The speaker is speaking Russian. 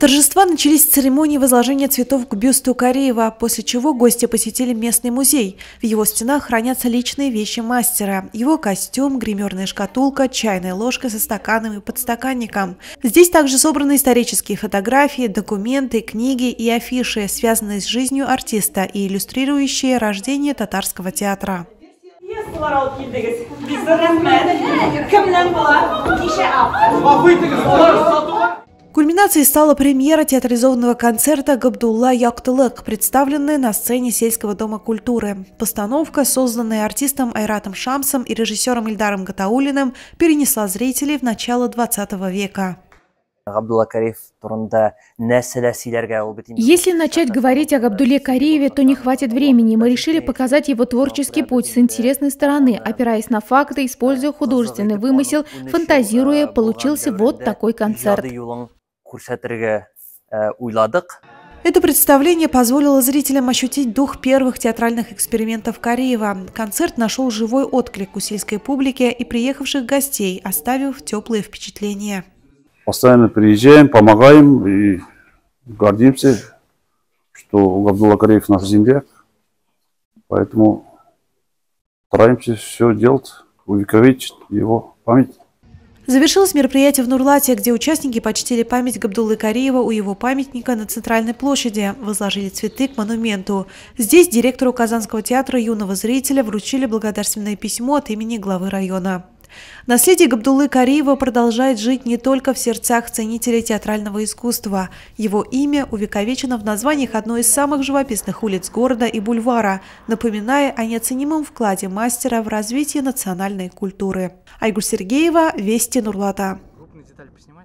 Торжества начались с церемонии возложения цветов к бюсту Кариева, после чего гости посетили местный музей. В его стенах хранятся личные вещи мастера. Его костюм, гримерная шкатулка, чайная ложка со стаканом и подстаканником. Здесь также собраны исторические фотографии, документы, книги и афиши, связанные с жизнью артиста и иллюстрирующие рождение татарского театра. Кульминацией стала премьера театрализованного концерта «Габдулла Яктылык», представленная на сцене сельского дома культуры. Постановка, созданная артистом Айратом Шамсом и режиссером Ильдаром Гатауллиным, перенесла зрителей в начало 20 века. Если начать говорить о Габдулле Кариеве, то не хватит времени. Мы решили показать его творческий путь с интересной стороны, опираясь на факты, используя художественный вымысел, фантазируя, получился вот такой концерт. Это представление позволило зрителям ощутить дух первых театральных экспериментов Кариева. Концерт нашел живой отклик у сельской публики и приехавших гостей, оставив теплые впечатления. Постоянно приезжаем, помогаем и гордимся, что Габдулла Кариев наш земляк. Поэтому стараемся все делать, увековечить его память. Завершилось мероприятие в Нурлате, где участники почтили память Габдуллы Кариева у его памятника на Центральной площади, возложили цветы к монументу. Здесь директору Казанского театра юного зрителя вручили благодарственное письмо от имени главы района. Наследие Габдуллы Кариева продолжает жить не только в сердцах ценителей театрального искусства. Его имя увековечено в названиях одной из самых живописных улиц города и бульвара, напоминая о неоценимом вкладе мастера в развитие национальной культуры. Айгуль Сергеева, Вести Нурлата.